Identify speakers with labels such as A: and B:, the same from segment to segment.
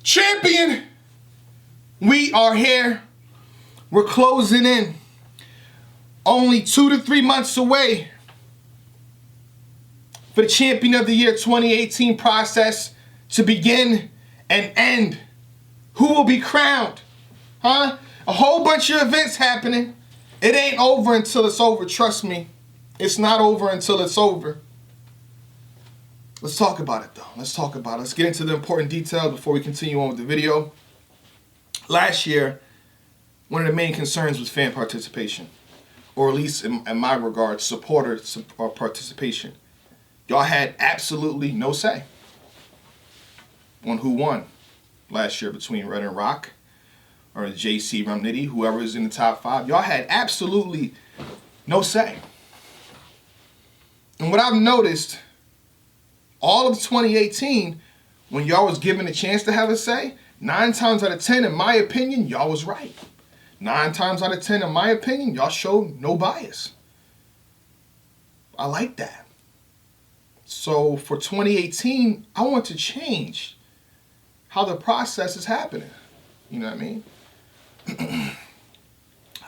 A: Champion, we are here. We're closing in. Only 2 to 3 months away for the Champion of the Year 2018 process to begin and end. Who will be crowned? A whole bunch of events happening. It ain't over until it's over, trust me. It's not over until it's over. Let's talk about it though. Let's get into the important details before we continue on with the video. Last year, one of the main concerns was fan participation. Or at least in my regard, supporter participation. Y'all had absolutely no say on who won last year between Red and Rock or JC Rumnitty, whoever is in the top 5. Y'all had absolutely no say. And what I've noticed, all of 2018, when y'all was given a chance to have a say, 9 times out of 10, in my opinion, y'all was right. 9 times out of 10, in my opinion, y'all showed no bias. I like that. So for 2018, I want to change how the process is happening. You know what I mean?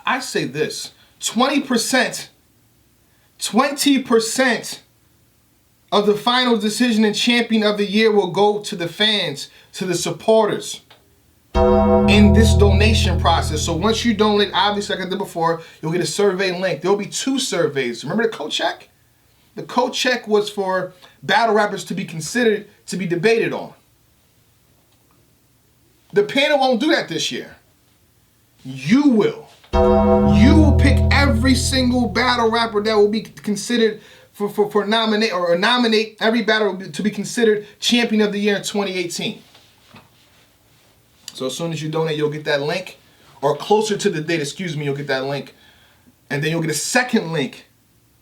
A: I say this, 20% of the final decision and Champion of the Year will go to the fans, to the supporters in this donation process. So once you donate, obviously like I did before, you'll get a survey link. There'll be 2 surveys. Remember the coat check? The coat check was for battle rappers to be considered to be debated on. The panel won't do that this year. You will. You will pick every single battle rapper that will be considered for nominate every battle to be considered Champion of the Year in 2018. So as soon as you donate, you'll get that link, or closer to the date, you'll get that link. And then you'll get a second link,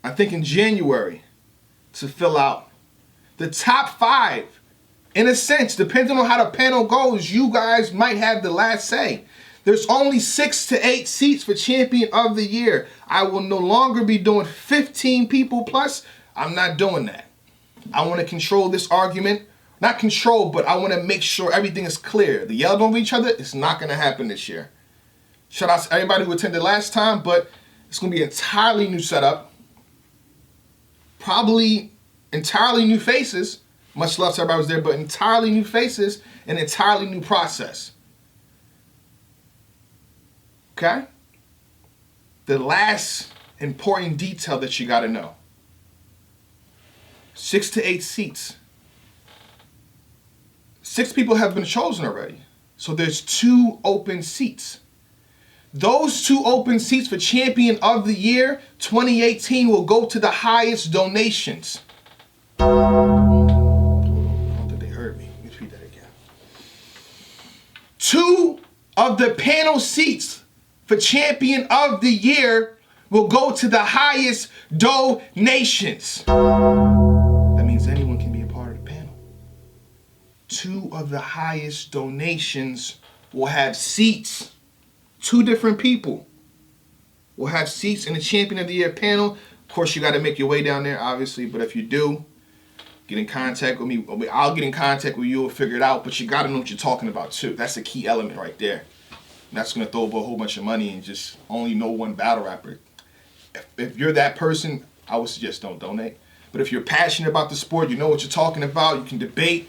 A: I think in January, to fill out the top 5. In a sense, depending on how the panel goes, you guys might have the last say. There's only 6 to 8 seats for Champion of the Year. I will no longer be doing 15 people plus. I'm not doing that. I want to control this argument. Not control, but I want to make sure everything is clear. The yelling over each other, it's not going to happen this year. Shout out to everybody who attended last time, but it's going to be an entirely new setup. Probably entirely new faces. Much love to everybody who was there, but entirely new faces and entirely new process. Okay? The last important detail that you got to know. 6 to 8 seats. 6 people have been chosen already. So there's 2 open seats. Those 2 open seats for Champion of the Year 2018 will go to the highest donations. I don't think they heard me. Let me repeat that again. 2 of the panel seats for Champion of the Year will go to the highest donations. That means anyone can be a part of the panel. 2 of the highest donations will have seats. 2 different people will have seats in the Champion of the Year panel. Of course, you got to make your way down there, obviously. But if you do, get in contact with me. I'll get in contact with you. We'll figure it out. But you got to know what you're talking about, too. That's a key element right there. That's going to throw over a whole bunch of money and just only know one battle rapper. If you're that person, I would suggest don't donate. But if you're passionate about the sport, you know what you're talking about, you can debate,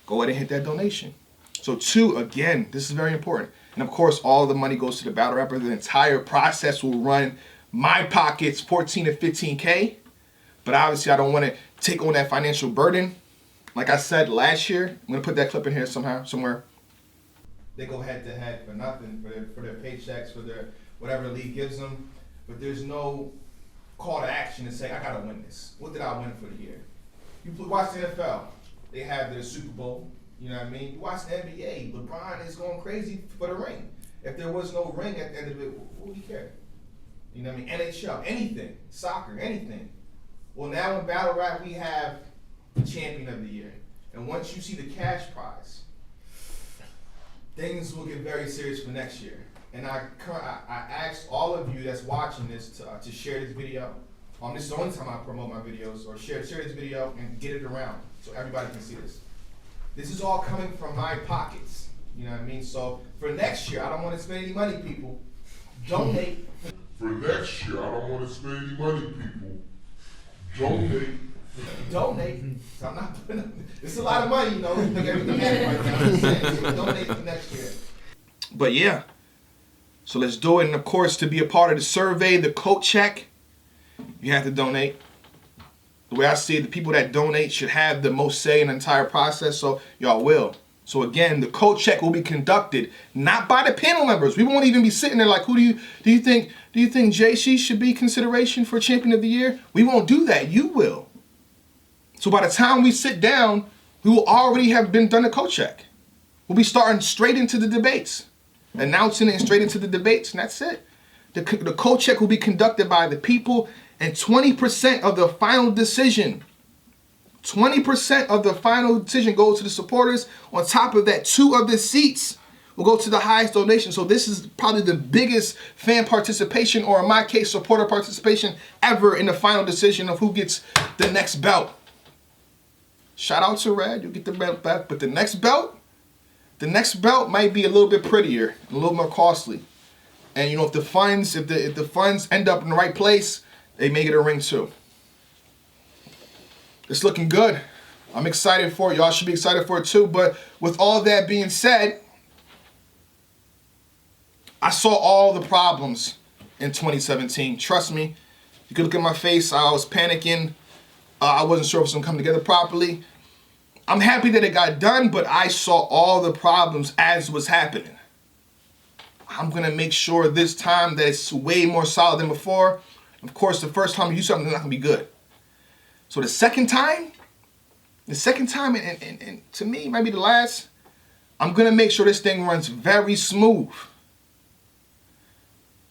A: go ahead and hit that donation. So 2, again, this is very important. And of course, all the money goes to the battle rapper. The entire process will run my pockets 14 to 15K. But obviously, I don't want to take on that financial burden. Like I said last year, I'm going to put that clip in here somewhere. They go head to head for nothing, for their paychecks, for their whatever the league gives them. But there's no call to action to say, I got to win this. What did I win for the year? You watch the NFL. They have their Super Bowl. You know what I mean? You watch the NBA. LeBron is going crazy for the ring. If there was no ring at the end of it, what would he care? You know what I mean? NHL, anything. Soccer, anything. Well, now in Battle Rap, we have the Champion of the Year. And once you see the cash prize, things will get very serious for next year. And I asked all of you that's watching this to share this video. This is the only time I promote my videos, or share this video and get it around so everybody can see this. This is all coming from my pockets. You know what I mean? So for next year, I don't want to spend any money, people. Donate.
B: For next year, I don't want to spend any money, people. Donate.
A: Donate. So I'm not putting. It's a lot of money, you know. We make everything happen right now. I'm saying, so donate for next year. But yeah. So let's do it. And of course, to be a part of the survey, the coat check, you have to donate. The way I see it, the people that donate should have the most say in the entire process. So y'all will. So again, the coat check will be conducted not by the panel members. We won't even be sitting there like, who do you think JC should be consideration for champion of the year? We won't do that. You will. So by the time we sit down, we will already have been done a coat check. We'll be starting straight into the debates, announcing it straight into the debates, and that's it. The coat check will be conducted by the people, and 20% of the final decision. 20% of the final decision goes to the supporters. On top of that, 2 of the seats will go to the highest donation. So this is probably the biggest fan participation, or in my case, supporter participation ever in the final decision of who gets the next belt. Shout out to Red, you'll get the belt back. But the next belt might be a little bit prettier, a little more costly. And you know, if the funds end up in the right place, they may get a ring too. It's looking good. I'm excited for it. Y'all should be excited for it too. But with all that being said, I saw all the problems in 2017. Trust me. You could look at my face. I was panicking. I wasn't sure if it was going to come together properly. I'm happy that it got done, but I saw all the problems as was happening. I'm going to make sure this time that it's way more solid than before. Of course, the first time you do something, it's not going to be good. So the second time, and to me, might be the last, I'm going to make sure this thing runs very smooth.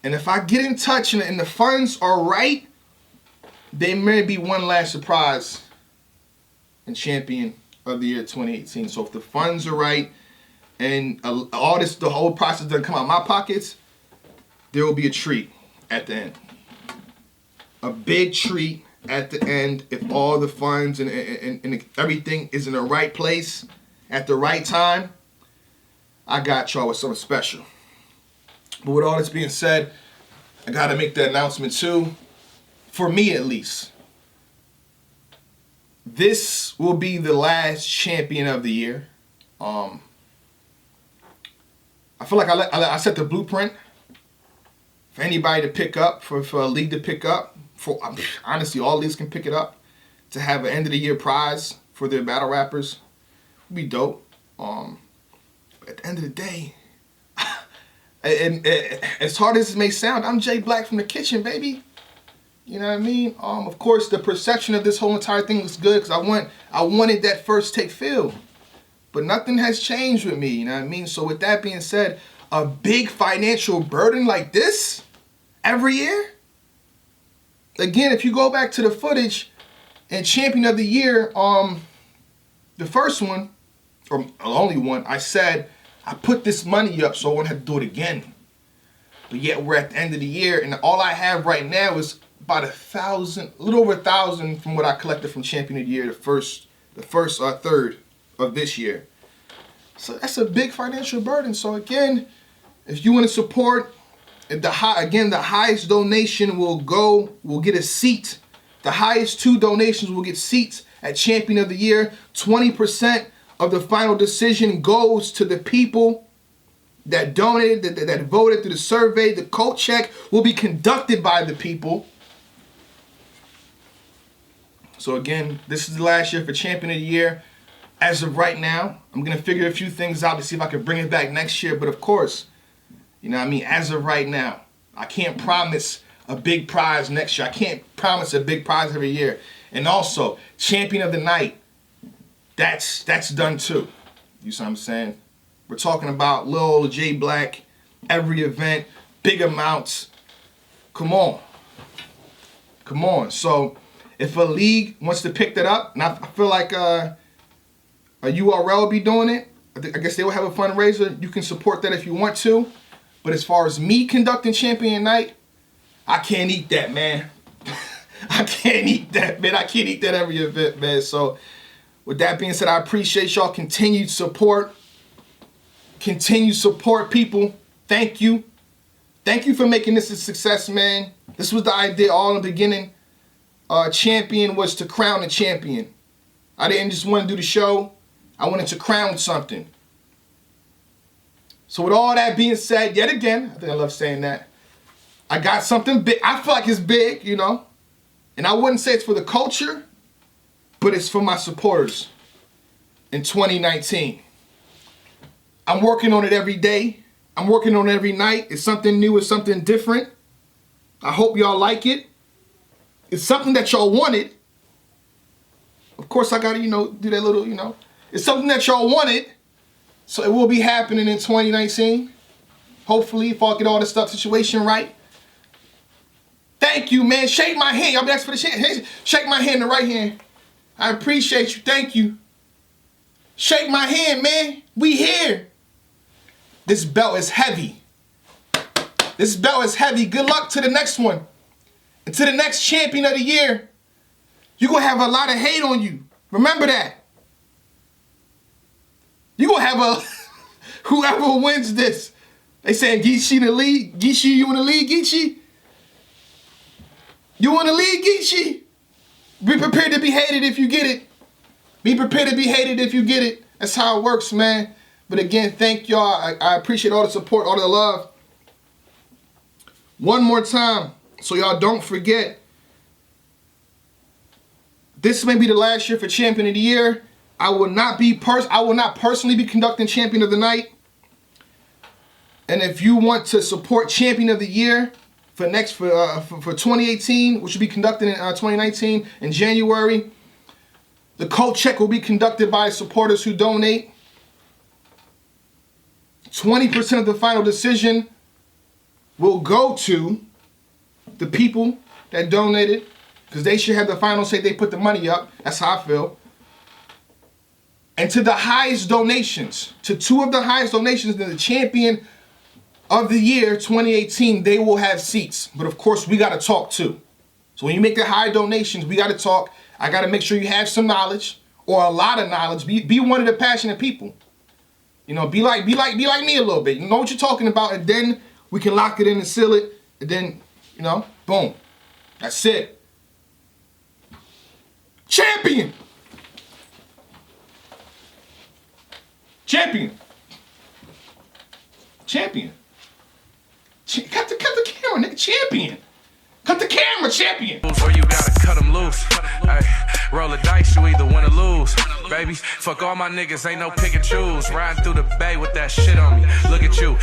A: And if I get in touch and the funds are right, there may be one last surprise in Champion of the Year 2018. So if the funds are right and the whole process doesn't come out of my pockets, there will be a treat at the end. A big treat at the end if all the funds and everything is in the right place at the right time. I got y'all with something special. But with all this being said, I got to make the announcement too. For me at least, this will be the last champion of the year. I feel like I set the blueprint for anybody to pick up, for a league to pick up. For honestly, all leagues can pick it up. To have an end of the year prize for their battle rappers would be dope. But at the end of the day, and as hard as it may sound, I'm Jay Black from the kitchen, baby. You know what I mean? Of course, the perception of this whole entire thing looks good because I wanted that first take feel. But nothing has changed with me, you know what I mean? So with that being said, a big financial burden like this every year? Again, if you go back to the footage and Champion of the Year, the first one, or the only one, I said I put this money up so I won't have to do it again. But yet we're at the end of the year and all I have right now is about 1,000, a little over 1,000 from what I collected from Champion of the Year, the first third of this year. So that's a big financial burden. So again, if you want to support, the highest donation will get a seat. The highest 2 donations will get seats at Champion of the Year. 20% of the final decision goes to the people that donated, that voted through the survey. The coat check will be conducted by the people. So again, this is the last year for Champion of the Year. As of right now, I'm going to figure a few things out to see if I can bring it back next year. But of course, you know what I mean? As of right now, I can't promise a big prize next year. I can't promise a big prize every year. And also, Champion of the Night, that's done too. You see what I'm saying? We're talking about Lil J Black, every event, big amounts. Come on. Come on. So if a league wants to pick that up, and I feel like a URL will be doing it, I guess they will have a fundraiser. You can support that if you want to. But as far as me conducting Champion Night, I can't eat that, man. I can't eat that, man. I can't eat that every event, man. So with that being said, I appreciate y'all continued support. continue support, people. Thank you. Thank you for making this a success, man. This was the idea all in the beginning. Champion was to crown a champion. I didn't just want to do the show. I wanted to crown something. So with all that being said, yet again, I think I love saying that, I got something big. I feel like it's big, you know. And I wouldn't say it's for the culture, but it's for my supporters in 2019. I'm working on it every day. I'm working on it every night. It's something new. It's something different. I hope y'all like it. It's something that y'all wanted. Of course, I got to, do that little, It's something that y'all wanted. So it will be happening in 2019. Hopefully, if I get all the stuff situation right. Thank you, man. Shake my hand. Y'all be asking for the shake. Shake my hand, the right hand. I appreciate you. Thank you. Shake my hand, man. We here. This belt is heavy. This belt is heavy. Good luck to the next one. And to the next champion of the year. You're going to have a lot of hate on you. Remember that. You're going to have whoever wins this. They saying Geechee in the league. Geechee, you in the league, Geechee? You in the league, Geechee? Be prepared to be hated if you get it. Be prepared to be hated if you get it. That's how it works, man. But again, thank y'all. I appreciate all the support, all the love. One more time, so y'all don't forget. This may be the last year for Champion of the Year. I will not personally be conducting Champion of the Night. And if you want to support Champion of the Year for 2018, which will be conducted in 2019 in January, the coat check will be conducted by supporters who donate. 20% of the final decision will go to the people that donated, because they should have the final say. They put the money up. That's how I feel. And to the highest donations, to two of the highest donations, the Champion of the Year 2018, they will have seats. But of course, we got to talk too. So when you make the high donations, we got to talk. I got to make sure you have some knowledge or a lot of knowledge. Be one of the passionate people. Be like me a little bit. You know what you're talking about, and then we can lock it in and seal it. And then, boom. That's it. Champion. Champion. Champion. Cut the camera, nigga. Champion. Cut the camera, champion.
C: Or you gotta cut them loose. Ay, roll the dice, you either win or lose. Baby, fuck all my niggas, ain't no pick and choose. Riding through the bay with that shit on me. Look at you.